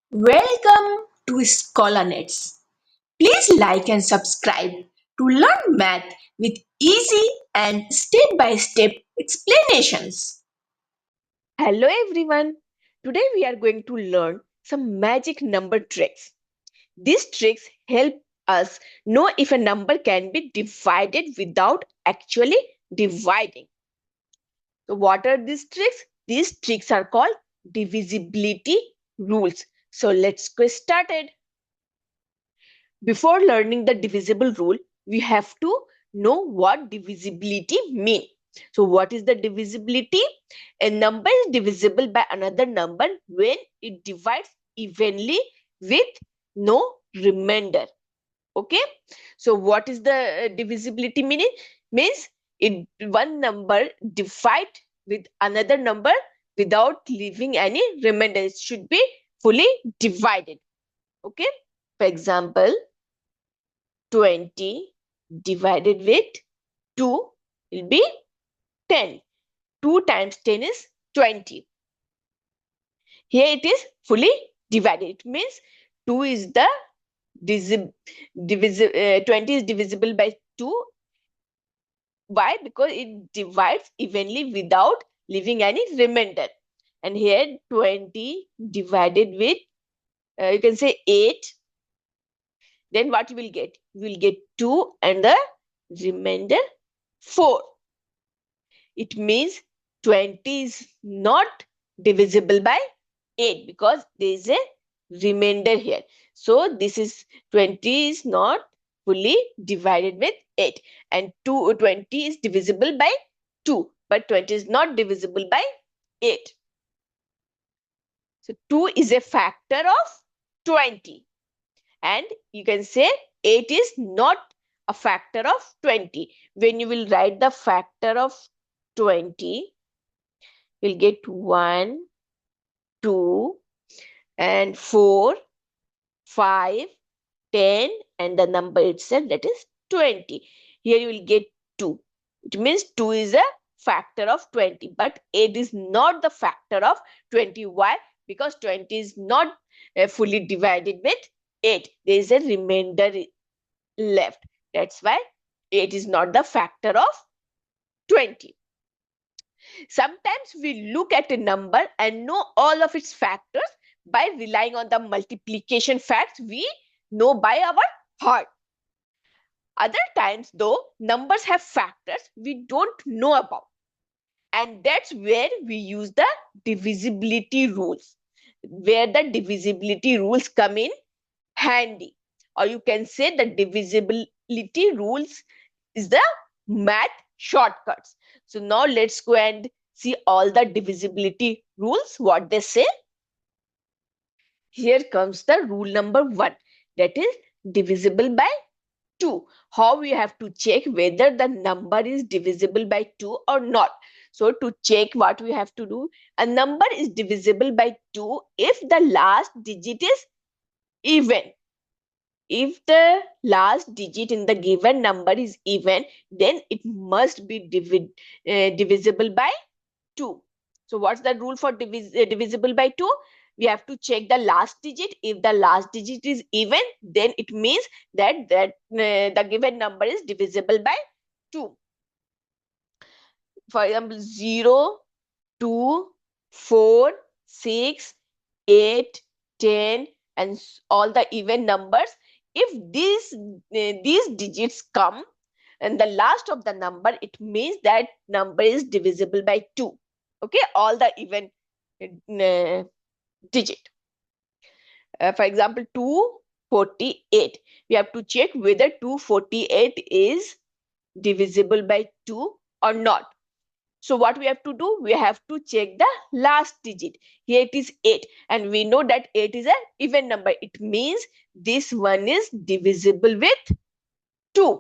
Welcome to Scholanetz. Please like and subscribe to learn math with easy and step-by-step explanations. Hello everyone. Today we are going to learn some magic number tricks. These tricks help us know if a number can be divided without actually dividing. So what are these tricks? These tricks are called divisibility rules. So let's get started. Before learning the divisible rule, we have to know what divisibility means. So what is the divisibility? A number is divisible by another number when it divides evenly with no remainder. Okay. So what is the divisibility meaning? Means it one number divide with another number without leaving any remainder. It should be fully divided. Okay. For example, 20 divided with 2 will be 10. 2 times 10 is 20. Here it is fully divided. It means 2 is the 20 is divisible by 2. Why? Because it divides evenly without leaving any remainder. And here 20 divided with, you can say 8. Then what you will get? You will get 2 and the remainder 4. It means 20 is not divisible by 8 because there is a remainder here. So this is 20 is not fully divided with 8 and 20 is divisible by 2 but 20 is not divisible by 8. So 2 is a factor of 20 and you can say 8 is not a factor of 20. When you will write the factor of 20, you'll get 1, 2, and 4, 5, 10, and the number itself, that is 20. Here you will get 2. It means 2 is a factor of 20, but 8 is not the factor of 20. Why? Because 20 is not fully divided with 8. There is a remainder left. That's why 8 is not the factor of 20. Sometimes we look at a number and know all of its factors by relying on the multiplication facts we know by our heart. Other times, though, numbers have factors we don't know about. And that's where we use the divisibility rules, where the divisibility rules come in handy. Or you can say the divisibility rules is the math shortcuts. So now let's go and see all the divisibility rules, what they say. Here comes the rule number 1, that is divisible by 2. How we have to check whether the number is divisible by 2 or not. So to check, what we have to do, a number is divisible by 2 if the last digit is even. If the last digit in the given number is even, then it must be divisible by 2. So what's the rule for divisible by 2? We have to check the last digit. If the last digit is even, then it means that the given number is divisible by 2. For example, 0, 2, 4, 6, 8, 10, and all the even numbers. If these digits come and the last of the number, it means that number is divisible by 2. Okay, all the even digit. For example, 248. We have to check whether 248 is divisible by 2 or not. So what we have to do? We have to check the last digit. Here it is 8 and we know that 8 is an even number. It means this one is divisible with 2.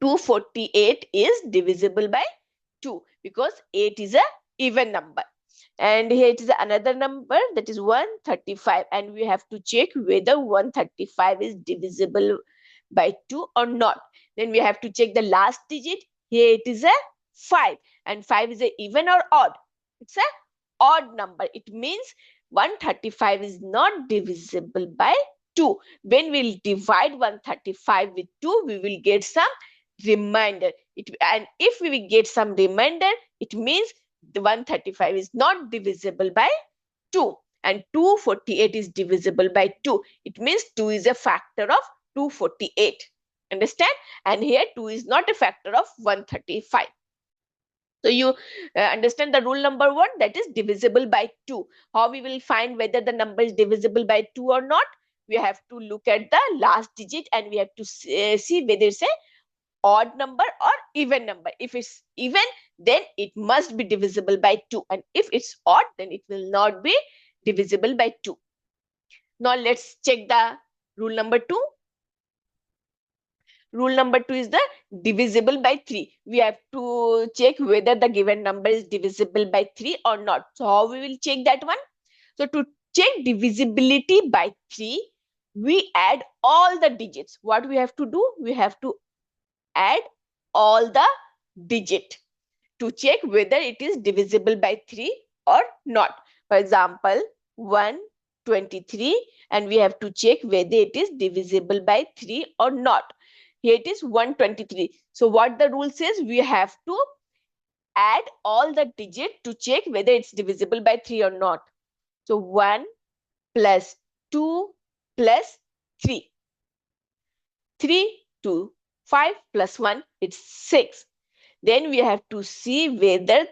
248 is divisible by 2 because 8 is an even number. And here it is another number, that is 135, and we have to check whether 135 is divisible by 2 or not. Then we have to check the last digit. Here it is a 5, and 5 is a even or odd? It's a odd number. It means 135 is not divisible by 2. When we'll divide 135 with 2, we will get some remainder. And if we will get some remainder, it means the 135 is not divisible by 2. And 248 is divisible by 2. It means 2 is a factor of 248. Understand? And here 2 is not a factor of 135. So you understand the rule number 1, that is divisible by 2. How we will find whether the number is divisible by 2 or not? We have to look at the last digit and we have to see whether it's a odd number or even number. If it's even, then it must be divisible by 2. And if it's odd, then it will not be divisible by 2. Now let's check the rule number 2. Rule number 2 is the divisible by 3. We have to check whether the given number is divisible by 3 or not. So how we will check that one? So to check divisibility by 3, we add all the digits. What we have to do? We have to add all the digit to check whether it is divisible by 3 or not. For example, 123, and we have to check whether it is divisible by 3 or not. Here it is 123. So what the rule says, we have to add all the digit to check whether it's divisible by 3 or not. So 1 plus 2 plus 3. 3 to 5 plus 1, it's 6. Then we have to see whether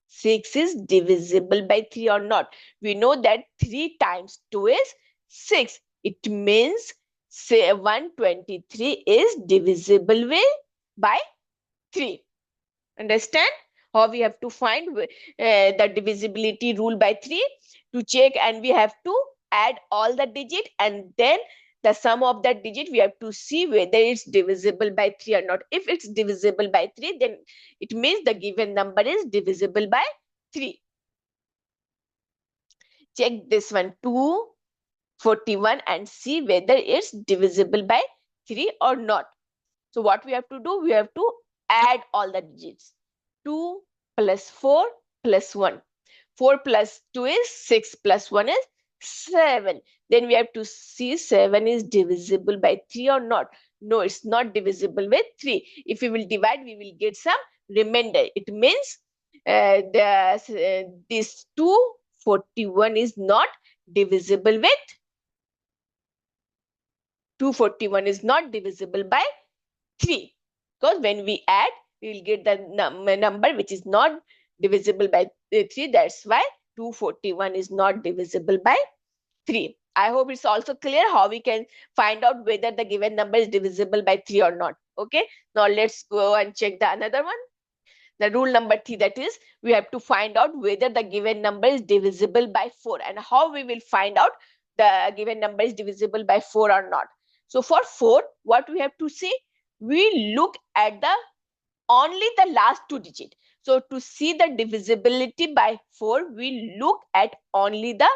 6 is divisible by 3 or not. We know that 3 times 2 is 6. It means 123 is divisible by 3. Understand how we have to find the divisibility rule by 3 to check, and we have to add all the digit, and then the sum of that digit we have to see whether it's divisible by 3 or not. If it's divisible by 3, then it means the given number is divisible by 3. Check this one, 241, and see whether it's divisible by 3 or not. So what we have to do? We have to add all the digits. 2 plus 4 plus 1. 4 plus 2 is 6 plus 1 is 7. Then we have to see 7 is divisible by 3 or not. No, it's not divisible with 3. If we will divide, we will get some remainder. It means this 241 is not divisible with 241 is not divisible by 3. Because when we add, we will get the number which is not divisible by 3. That's why 241 is not divisible by 3. I hope it's also clear how we can find out whether the given number is divisible by 3 or not. Okay. Now let's go and check the another one. The rule number 3, that is, we have to find out whether the given number is divisible by 4. And how we will find out the given number is divisible by 4 or not. So for 4, what we have to see? We look at the only the last 2 digits. So to see the divisibility by 4, we look at only the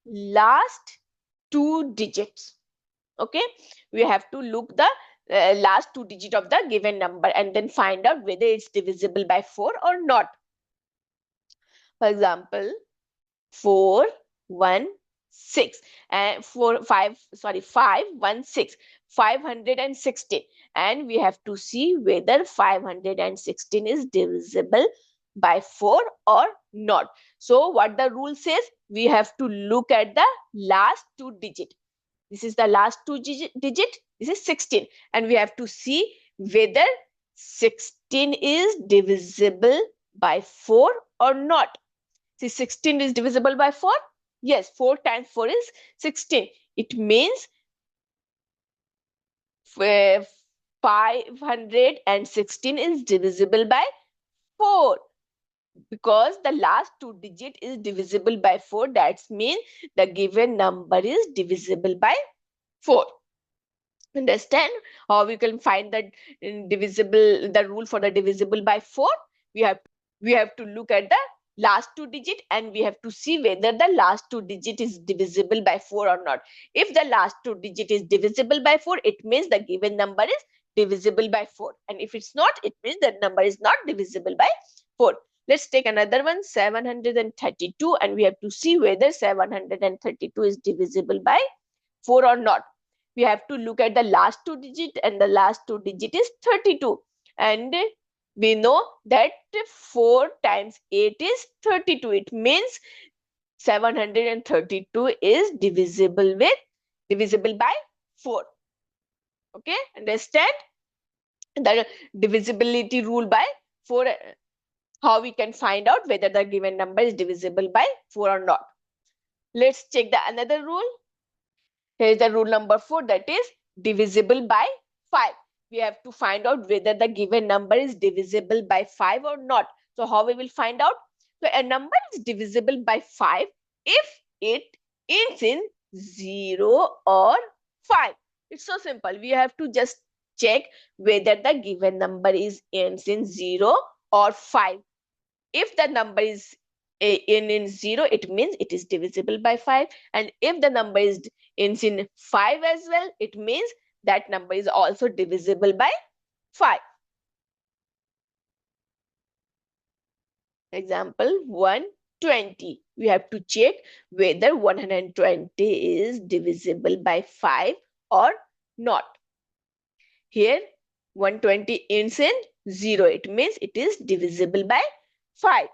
last 2 digits. Okay, we have to look the last 2 digits of the given number and then find out whether it's divisible by 4 or not. For example, 4 1 6 and 516, 516, and we have to see whether 516 is divisible by 4 or not. So what the rule says, we have to look at the last 2 digits. This is the last 2 digit. This is 16, and we have to see whether 16 is divisible by 4 or not. See, 16 is divisible by 4. Yes, 4 times 4 is 16. It means 516 is divisible by 4. Because the last 2 digit is divisible by 4, that means the given number is divisible by 4. Understand how we can find that the rule for the divisible by 4? We have to look at the last 2 digit and we have to see whether the last 2 digit is divisible by 4 or not. If the last 2 digit is divisible by 4, it means the given number is divisible by 4. And if it's not, it means that number is not divisible by 4. Let's take another one, 732, and we have to see whether 732 is divisible by 4 or not. We have to look at the last two digit, and the last two digit is 32. And we know that 4 times 8 is 32. It means 732 is divisible by 4. Okay, understand the divisibility rule by 4, how we can find out whether the given number is divisible by 4 or not. Let's check the another rule. Here is the rule number 4, that is divisible by 5. We have to find out whether the given number is divisible by 5 or not. So how we will find out? So a number is divisible by 5 if it ends in 0 or 5. It's so simple. We have to just check whether the given number is ends in 0 or 5. If the number is in 0, it means it is divisible by 5. And if the number is ends in 5 as well, it means that number is also divisible by 5. Example 120. We have to check whether 120 is divisible by 5 or not. Here 120 ends in 0. It means it is divisible by 5.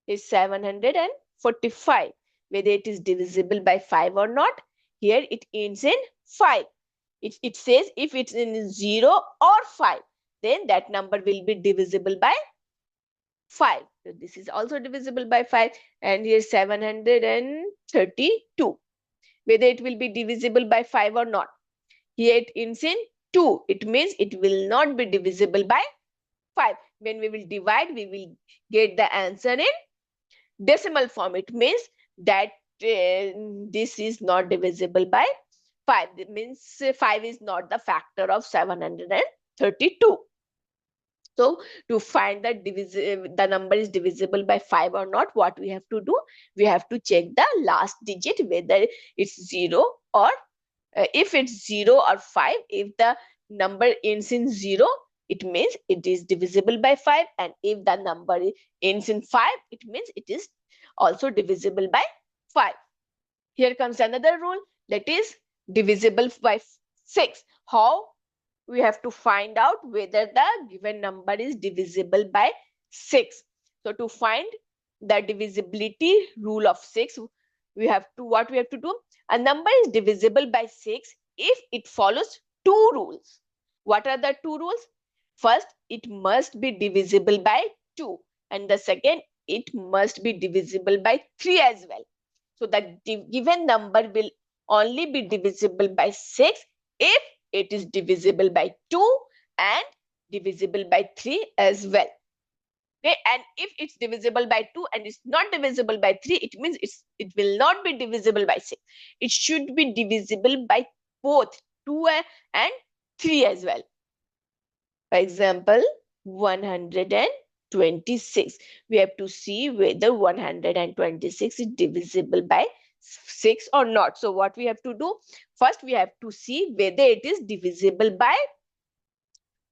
Is 745. Whether it is divisible by 5 or not, here it ends in 5. It says if it's in 0 or 5, then that number will be divisible by 5. So this is also divisible by 5. And here 732. Whether it will be divisible by 5 or not. Here it ends in 2. It means it will not be divisible by 5. When we will divide, we will get the answer in decimal form. It means that this is not divisible by 5. It means 5 is not the factor of 732. So to find that the number is divisible by 5 or not, what we have to do? We have to check the last digit, whether it's 0 or if it's 0 or 5. If the number ends in 0, it means it is divisible by 5. And if the number ends in 5, it means it is also divisible by 5. Here comes another rule, that is divisible by 6. How? We have to find out whether the given number is divisible by 6. So to find the divisibility rule of 6, what we have to do? A number is divisible by 6 if it follows 2 rules. What are the 2 rules? First, it must be divisible by 2. And the second, it must be divisible by 3 as well. So the given number will only be divisible by 6 if it is divisible by 2 and divisible by 3 as well. Okay, and if it's divisible by 2 and it's not divisible by 3, it means it will not be divisible by 6. It should be divisible by both 2 and 3 as well. For example, 126. We have to see whether 126 is divisible by 6 or not. So what we have to do? First, we have to see whether it is divisible by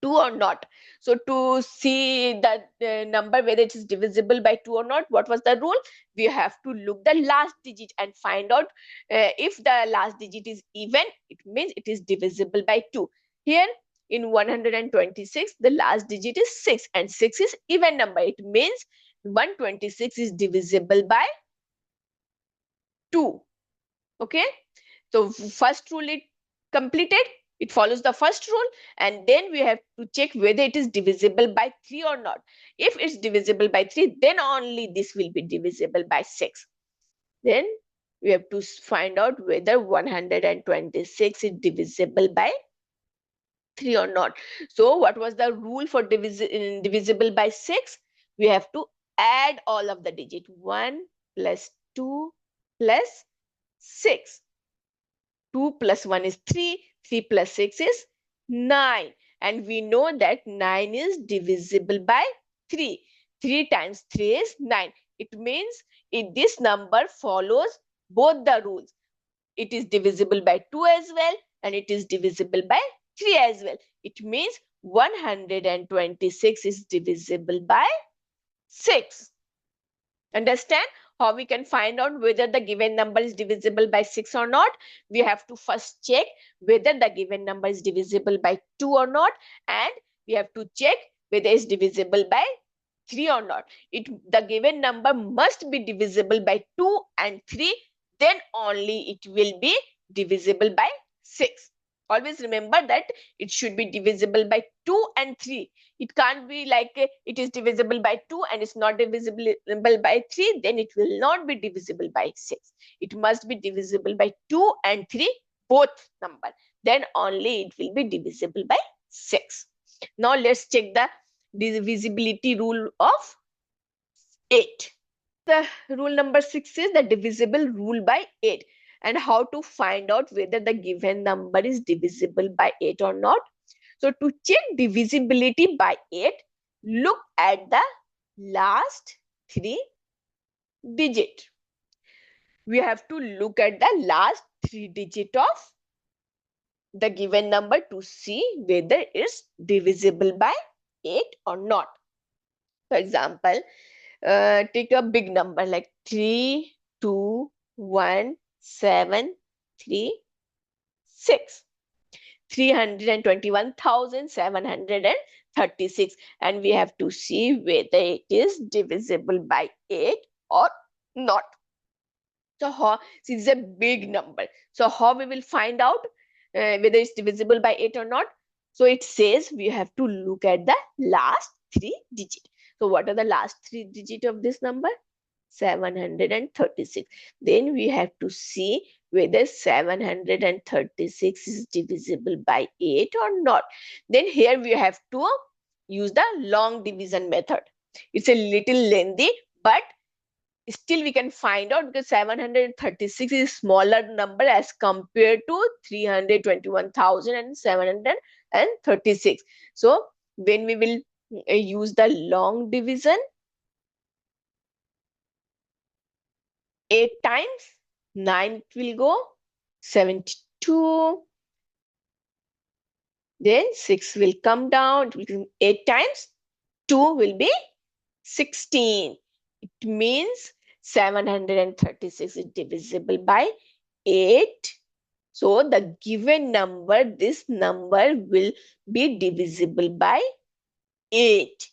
2 or not. So to see that number, whether it is divisible by 2 or not, what was the rule? We have to look the last digit and find out if the last digit is even, it means it is divisible by 2. Here in 126, the last digit is 6 and 6 is even number. It means 126 is divisible by 2. Okay. So first rule it completed. It follows the first rule, and then we have to check whether it is divisible by 3 or not. If it's divisible by 3, then only this will be divisible by 6. Then we have to find out whether 126 is divisible by 3 or not. So what was the rule for divisible by 6? We have to add all of the digit. 1 plus 2 plus 6. 2 plus 1 is 3. 3 plus 6 is 9. And we know that 9 is divisible by 3. 3 times 3 is 9. It means if this number follows both the rules. It is divisible by 2 as well, and it is divisible by 3 as well. It means 126 is divisible by 6. Understand how we can find out whether the given number is divisible by 6 or not? We have to first check whether the given number is divisible by 2 or not, and we have to check whether it's divisible by 3 or not. The given number must be divisible by 2 and 3, then only it will be divisible by 6. Always remember that it should be divisible by 2 and 3. It can't be like it is divisible by 2 and it's not divisible by 3, then it will not be divisible by 6. It must be divisible by 2 and 3, both number. Then only it will be divisible by 6. Now let's check the divisibility rule of 8. The rule number 6 is the divisible rule by 8, and how to find out whether the given number is divisible by 8 or not. So to check divisibility by 8, look at the last 3 digit. We have to look at the last 3 digit of the given number to see whether it's divisible by 8 or not. For example, take a big number like 3, 2, 1, 7, 3, 6. 321,736, and we have to see whether it is divisible by 8 or not. So this is a big number. So how we will find out whether it's divisible by 8 or not? So it says we have to look at the last 3 digit. So what are the last 3 digit of this number? 736. Then we have to see whether 736 is divisible by 8 or not. Then here we have to use the long division method. It's a little lengthy, but still we can find out, because 736 is smaller number as compared to 321,736. So when we will use the long division, 8 times 9 it will go 72. Then 6 will come down. It will be 8 times 2 will be 16. It means 736 is divisible by 8. So the given number, this number will be divisible by 8.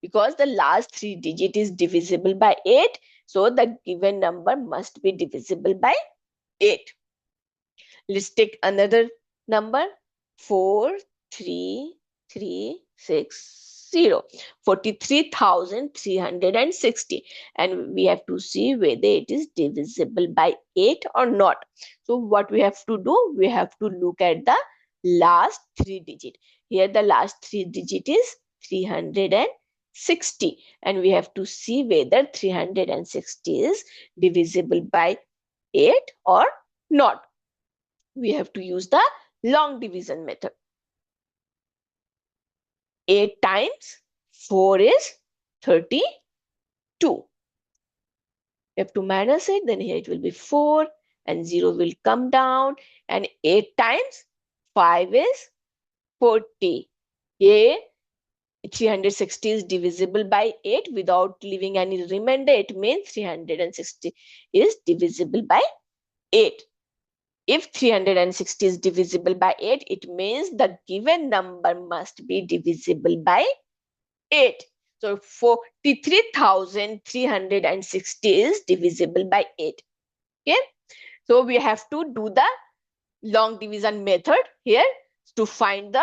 Because the last 3 digit is divisible by 8. So the given number must be divisible by 8. Let's take another number. 43,360. 43,360, and we have to see whether it is divisible by 8 or not. So what we have to do? We have to look at the last 3 digit. Here the last 3 digit is 360, and we have to see whether 360 is divisible by 8 or not. We have to use the long division method. 8 times 4 is 32. We have to minus it, then here it will be 4 and 0 will come down, and 8 times 5 is 40. Here 360 is divisible by 8 without leaving any remainder. It means 360 is divisible by 8. If 360 is divisible by 8, it means the given number must be divisible by 8. So 43,360 is divisible by 8. Okay. So we have to do the long division method here to find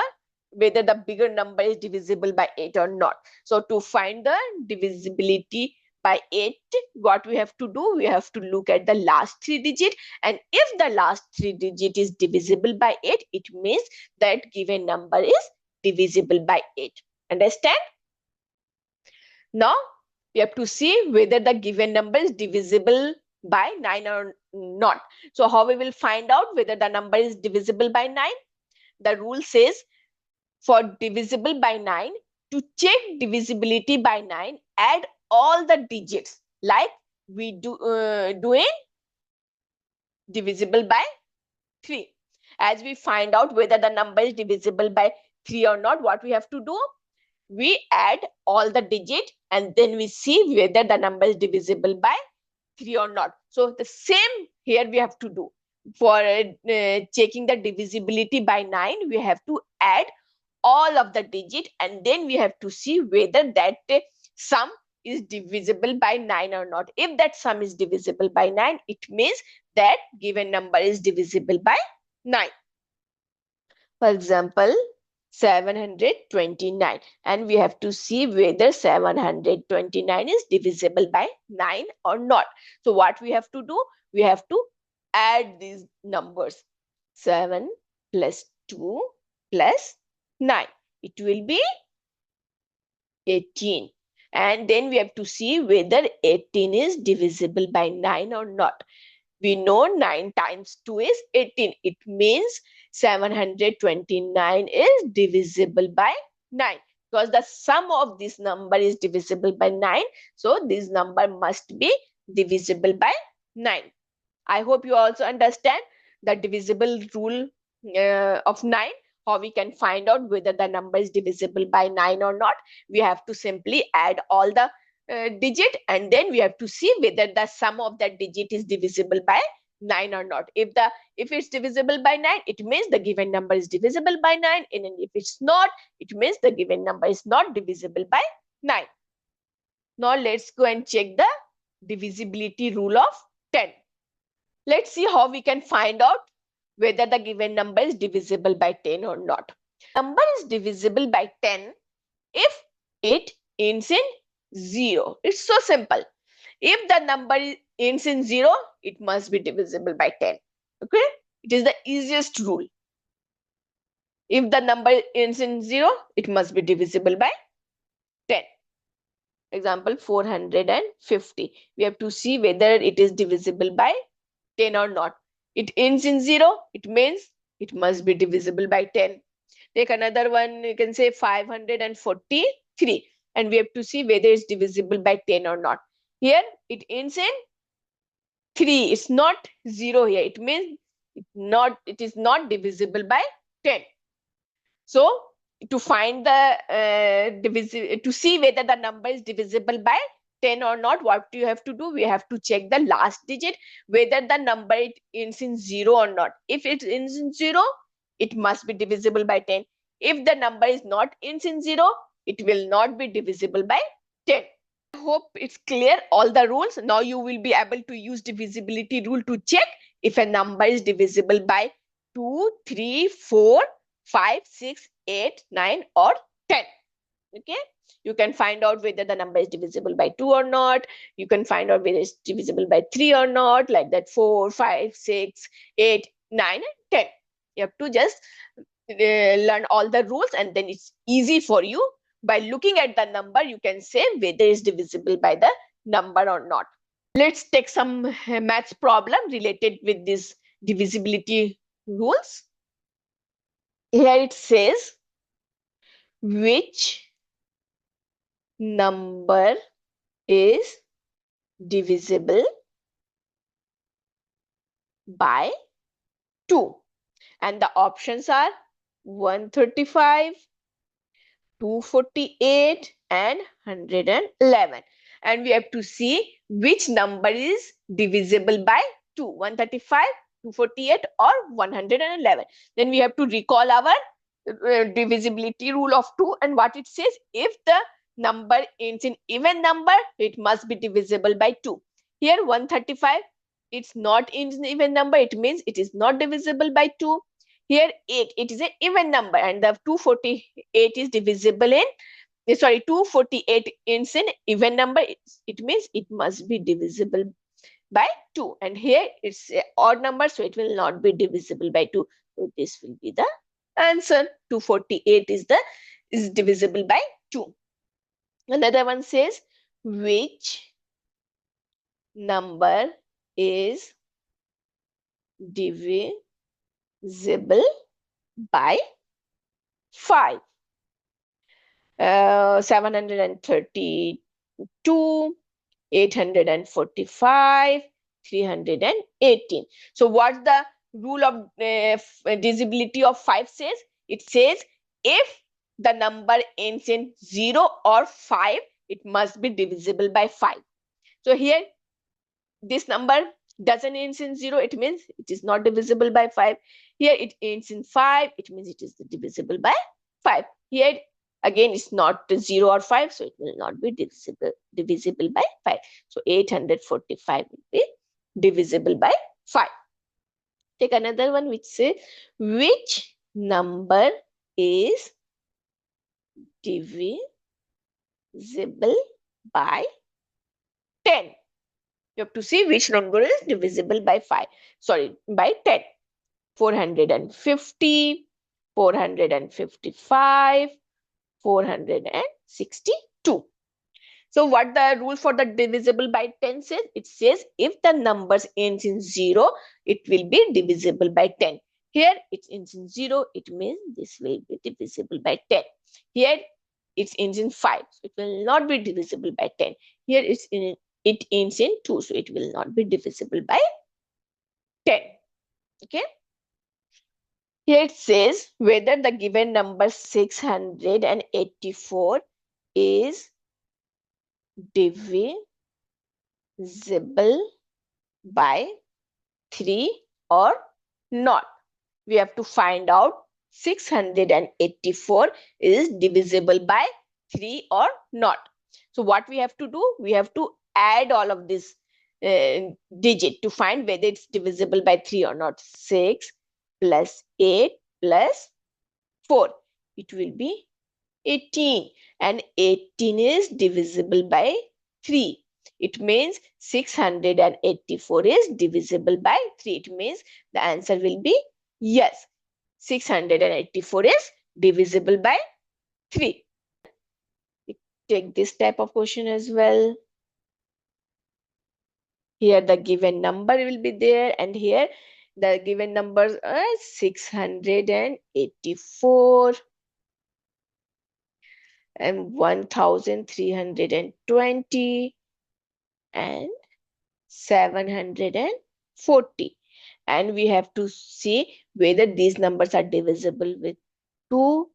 whether the bigger number is divisible by 8 or not. So to find the divisibility by 8, what we have to do? We have to look at the last 3 digit, and if the last 3 digit is divisible by 8, it means that given number is divisible by 8. Understand? Now we have to see whether the given number is divisible by 9 or not. So how we will find out whether the number is divisible by 9? The rule says, for divisible by 9, to check divisibility by 9, add all the digits like we do doing divisible by 3. As we find out whether the number is divisible by 3 or not, what we have to do? we add all the digit and then we see whether the number is divisible by 3 or not. So the same here we have to do. For checking the divisibility by 9, we have to add all of the digit and then we have to see whether that sum is divisible by 9 or not. If that sum is divisible by 9, it means that given number is divisible by 9. For example, 729, and we have to see whether 729 is divisible by 9 or not. So what we have to do? We have to add these numbers. 7 plus 2 plus 9. It will be 18. And then we have to see whether 18 is divisible by 9 or not. We know 9 times 2 is 18. It means 729 is divisible by 9 because the sum of this number is divisible by 9. So this number must be divisible by 9. I hope you also understand the divisible rule of 9, how we can find out whether the number is divisible by 9 or not. We have to simply add all the digit and then we have to see whether the sum of that digit is divisible by 9 or not. If it's divisible by 9, it means the given number is divisible by 9, and if it's not, it means the given number is not divisible by 9. Now let's go and check the divisibility rule of 10. Let's see how we can find out whether the given number is divisible by 10 or not. Number is divisible by 10 if it ends in 0. It's so simple. If the number ends in 0, it must be divisible by 10. Okay? It is the easiest rule. If the number ends in 0, it must be divisible by 10. Example 450. We have to see whether it is divisible by 10 or not. It ends in 0, it means it must be divisible by 10. Take another one, you can say 543, and we have to see whether it's divisible by 10 or not. Here it ends in 3, it's not 0 here, it means it is not divisible by 10. So to find the to see whether the number is divisible by 10 or not, what you have to do? We have to check the last digit, whether the number ends in 0 or not. If it ends in 0, it must be divisible by 10. If the number is not ends in 0, it will not be divisible by 10. I hope it's clear, all the rules. Now you will be able to use divisibility rule to check if a number is divisible by 2, 3, 4, 5, 6, 8, 9 or 10. Okay, you can find out whether the number is divisible by 2 or not. You can find out whether it's divisible by 3 or not, like that 4, 5, 6, 8, 9 and 10. You have to just learn all the rules and then it's easy for you. By looking at the number, you can say whether it's divisible by the number or not. Let's take some maths problem related with this divisibility rules. Here it says, which number is divisible by 2? And the options are 135, 248 and 111. And we have to see which number is divisible by 2, 135, 248 or 111. Then we have to recall our divisibility rule of 2 and what it says. If the number ends in even number, it must be divisible by 2. Here 135, it's not in even number, it means it is not divisible by 2. Here 8, it is an even number and the 248 is divisible in 248 ends in even number, it means it must be divisible by 2. And here it's an odd number, so it will not be divisible by 2. So this will be the answer. 248 is divisible by 2. Another one says, which number is divisible by 5? 732, 845, 318. So what's the rule of divisibility of 5 says? It says if the number ends in 0 or 5, it must be divisible by 5. So here this number doesn't end in 0, it means it is not divisible by 5. Here it ends in 5, it means it is divisible by 5. Here again it's not 0 or 5, so it will not be divisible by 5. So 845 will be divisible by 5. Take another one which says which number is divisible by 10. You have to see which number is divisible by 5. Sorry, by 10. 450, 455, 462. So what the rule for the divisible by 10 says? It says if the numbers ends in 0, it will be divisible by 10. Here it ends in 0, it means this will be divisible by 10. Here it ends in 5, so it will not be divisible by 10. Here it ends in 2, so it will not be divisible by 10. Okay. Here it says whether the given number 684 is divisible by 3 or not. We have to find out 684 is divisible by 3 or not. So what we have to do? We have to add all of this digit to find whether it's divisible by 3 or not. 6 plus 8 plus 4. It will be 18. And 18 is divisible by 3. It means 684 is divisible by 3. It means the answer will be yes. 684 is divisible by 3. Take this type of question as well. Here the given number will be there, and here the given numbers are 684 and 1320 and 740. And we have to see whether these numbers are divisible with 2,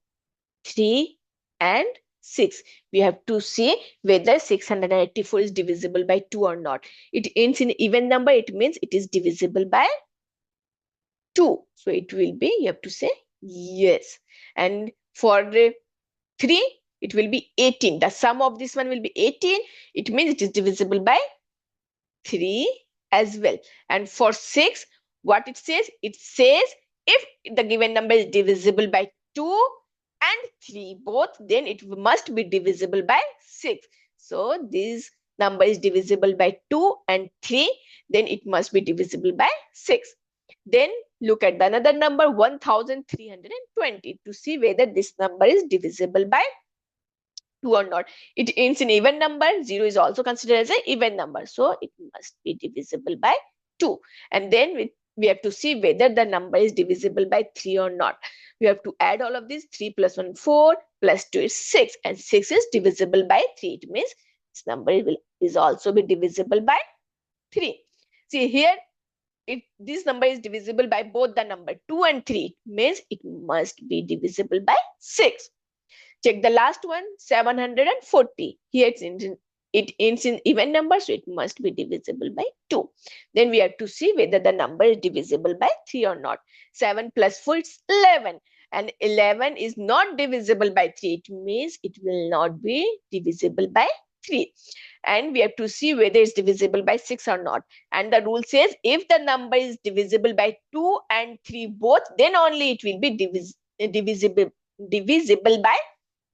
3 and 6. We have to see whether 684 is divisible by 2 or not. It ends in even number, it means it is divisible by 2. So it will be, you have to say yes. And for 3, it will be 18. The sum of this one will be 18. It means it is divisible by 3 as well. And for 6, what it says? It says if the given number is divisible by 2 and 3 both, then it must be divisible by 6. So this number is divisible by 2 and 3, then it must be divisible by 6. Then look at the another number 1320 to see whether this number is divisible by 2 or not. It ends in even number. 0 is also considered as an even number. So it must be divisible by 2. And then we have to see whether the number is divisible by 3 or not. We have to add all of these. 3 plus 1, 4, plus 2 is 6. And 6 is divisible by 3. It means this number is also be divisible by 3. See here, this number is divisible by both the number 2 and 3. It means it must be divisible by 6. Check the last one, 740. Here it ends in even number, so it must be divisible by 2. Then we have to see whether the number is divisible by 3 or not. 7 plus 4 is 11. And 11 is not divisible by 3. It means it will not be divisible by 3. And we have to see whether it's divisible by 6 or not. And the rule says if the number is divisible by 2 and 3 both, then only it will be divisible by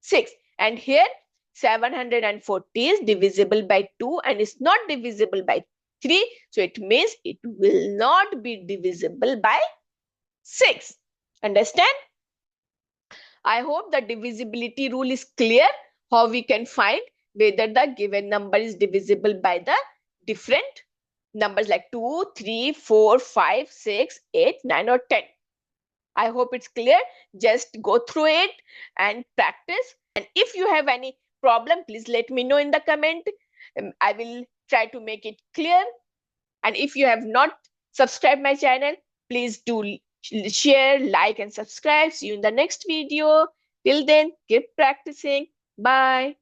6. And here 740 is divisible by 2 and is not divisible by 3. So it means it will not be divisible by 6. Understand? I hope the divisibility rule is clear, how we can find whether the given number is divisible by the different numbers like 2, 3, 4, 5, 6, 8, 9 or 10. I hope it's clear. Just go through it and practice. And if you have any problem, please let me know in the comment. I will try to make it clear. And if you have not subscribed my channel, please do share, like and subscribe. See you in the next video. Till then, keep practicing. Bye.